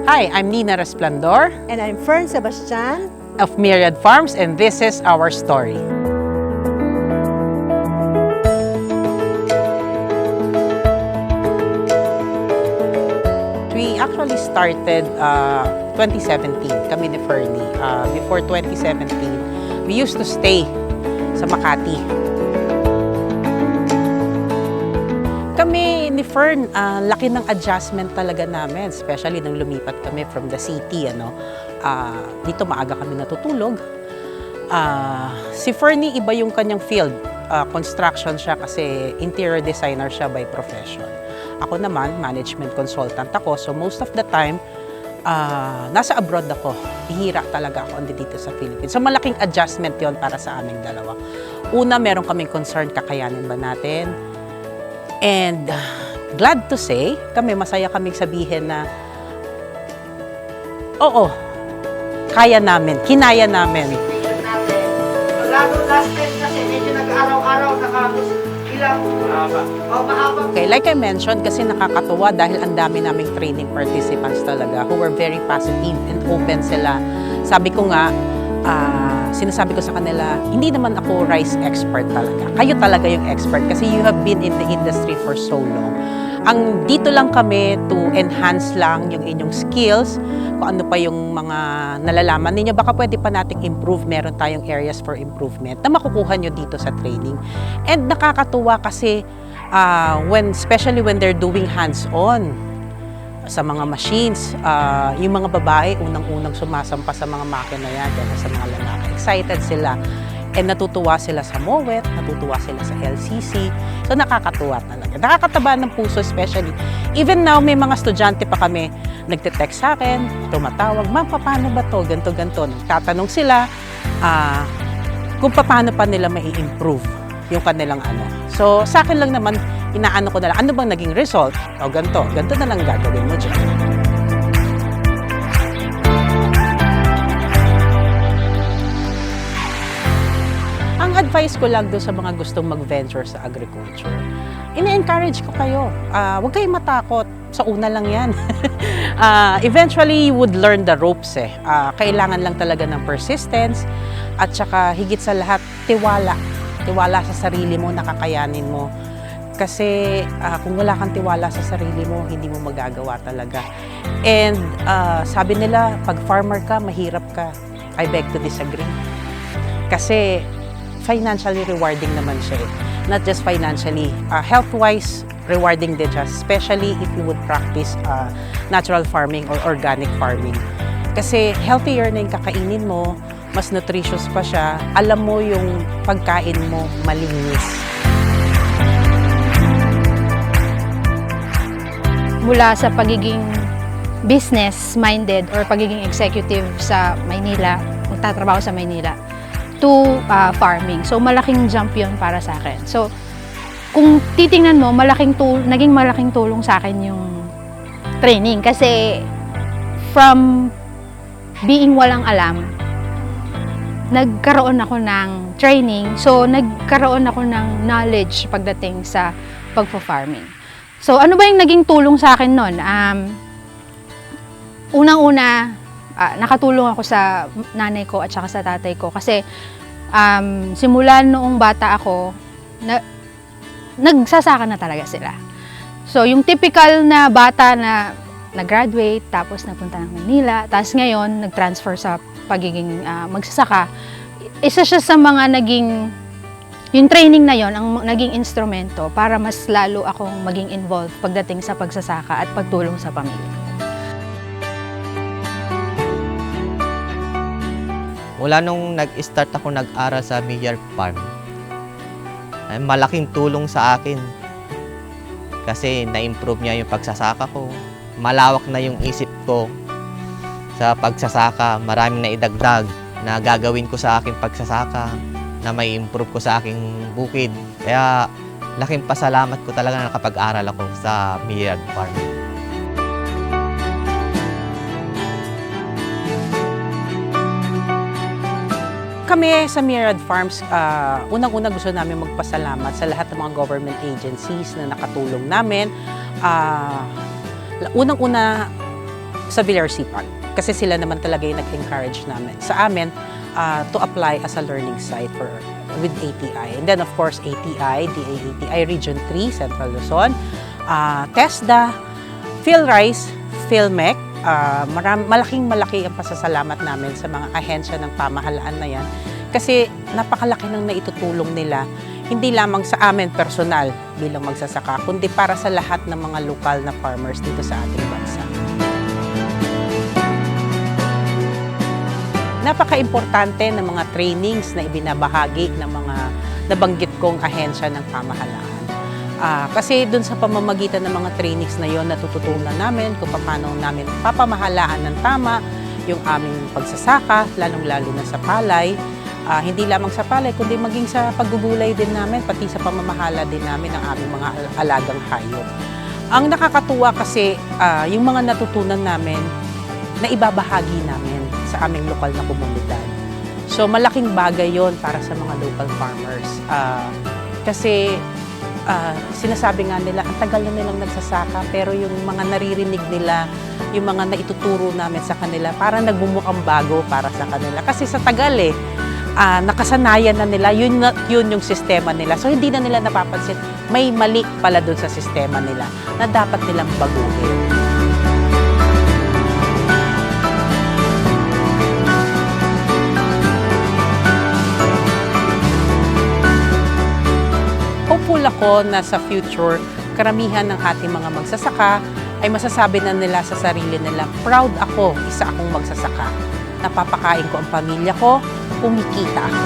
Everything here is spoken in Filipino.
Hi, I'm Nina Resplandor And I'm Fern Sebastian. of Myriad Farms, and this is our story. We actually started 2017, kami ni Fernie. Before 2017, we used to stay sa Makati. Kami ni Fern, laki ng adjustment talaga namin, especially nung lumipat kami from the city. Dito maaga kami natutulog. Si Fernie, iba yung kanyang field. Construction siya kasi interior designer siya by profession. Ako naman, management consultant ako. So most of the time, nasa abroad ako. Bihira talaga ako dito sa Philippines. So malaking adjustment yon para sa aming dalawa. Una, meron kaming concern, kakayanin ba natin? And glad to say, masaya kaming sabihin na oo, kaya namin, kinaya namin. Lalo last time kasi medyo nag-araw-araw, nakapos ilang mahaba. Okay, like I mentioned, kasi nakakatuwa dahil ang dami naming training participants talaga who were very positive and open sila. Sabi ko nga, sinasabi ko sa kanila, hindi naman ako rice expert talaga. Kayo talaga yung expert kasi you have been in the industry for so long. Ang dito lang kami to enhance lang yung inyong skills, kung ano pa yung mga nalalaman ninyo. Baka pwede pa nating improve, meron tayong areas for improvement na makukuha nyo dito sa training. And nakakatuwa kasi especially when they're doing hands-on sa mga machines, yung mga babae unang-unang sumasampa sa mga makina yan, kaya sa mga lalaki. Excited sila. And natutuwa sila sa MOWET, natutuwa sila sa LCC. So nakakatuwa talaga. Nakakataba ng puso especially. Even now, may mga estudyante pa kami nagte-text sa akin, tumatawag, ma'am, paano ba to? Ganto, ganto. Tatanong sila kung paano pa nila mai-improve yung kanilang ano. So sa akin lang naman, inaano ko na lang, ano bang naging result? O ganto na lang gagawin mo dyan. Ang advice ko lang doon sa mga gustong mag-venture sa agriculture, ini-encourage ko kayo. Huwag kayong matakot. Sa una lang yan. Eventually, you would learn the ropes eh. Kailangan lang talaga ng persistence at saka higit sa lahat, tiwala. Tiwala sa sarili mo, nakakayanin mo. Kasi kung wala kang tiwala sa sarili mo, hindi mo magagawa talaga. And sabi nila, pag farmer ka, mahirap ka. I beg to disagree. Kasi financially rewarding naman siya eh. Not just financially, health-wise, rewarding din siya, especially if you would practice natural farming or organic farming. Kasi healthier na yung kakainin mo, mas nutritious pa siya, alam mo yung pagkain mo malinis. Mula sa pagiging business-minded or pagiging executive sa Maynila, magtatrabaho sa Maynila, to farming. So malaking jump yun para sa akin. So kung titingnan mo, naging malaking tulong sa akin yung training. Kasi from being walang alam, nagkaroon ako ng training. So nagkaroon ako ng knowledge pagdating sa pagpo-farming. So ano ba yung naging tulong sa akin nun? Unang-una, nakatulong ako sa nanay ko at saka sa tatay ko. Kasi simula noong bata ako, nagsasaka na talaga sila. So, yung typical na bata na nag-graduate, tapos napunta ng Manila, tapos ngayon, nag-transfer sa pagiging magsasaka, isa siya sa mga yung training na yon ang naging instrumento para mas lalo akong maging involved pagdating sa pagsasaka at pagtulong sa pamilya. Mula nung nag-start ako nag-aral sa Myriad Farm, ay malaking tulong sa akin kasi na-improve niya yung pagsasaka ko. Malawak na yung isip ko sa pagsasaka. Maraming na idagdag na gagawin ko sa aking pagsasaka, na may improve ko sa aking bukid. Kaya laking pasalamat ko talaga na nakapag-aral ako sa Myriad Farm. Kami sa Myriad Farms, unang-una gusto namin magpasalamat sa lahat ng mga government agencies na nakatulong namin. Unang-una, sa Villar Sipag. Kasi sila naman talaga yung nag-encourage namin. Sa amin, to apply as a learning site with ATI. And then of course, ATI, DAATI Region 3, Central Luzon, TESDA, PhilRice, PhilMec. Malaking-malaki ang pasasalamat namin sa mga ahensya ng pamahalaan na yan. Kasi napakalaki ng naitutulong nila, hindi lamang sa amin personal bilang magsasaka, kundi para sa lahat ng mga lokal na farmers dito sa ating bansa. Napaka-importante ng mga trainings na ibinabahagi ng mga nabanggit kong ahensya ng pamahalaan. Kasi dun sa pamamagitan ng mga trainings na yon, natututunan namin kung paano namin papamahalaan ng tama yung aming pagsasaka, lalong-lalo na sa palay. Hindi lamang sa palay, kundi maging sa paggugulay din namin, pati sa pamamahala din namin ng aming mga alagang hayop. Ang nakakatuwa kasi yung mga natutunan namin na ibabahagi namin sa aming lokal na komunidad. So malaking bagay yon para sa mga local farmers. Kasi sinasabi nga nila, ang tagal na nilang nagsasaka, pero yung mga naririnig nila, yung mga naituturo namin sa kanila, parang nagbumukhang bago para sa kanila. Kasi sa tagal nakasanayan na nila, yun yung sistema nila. So hindi na nila napapansin, may mali pala dun sa sistema nila na dapat nilang baguhin. Hopeful ako na sa future, karamihan ng ating mga magsasaka ay masasabi na nila sa sarili nila, proud ako, isa akong magsasaka. Napapakain ko ang pamilya ko, kumikita ako.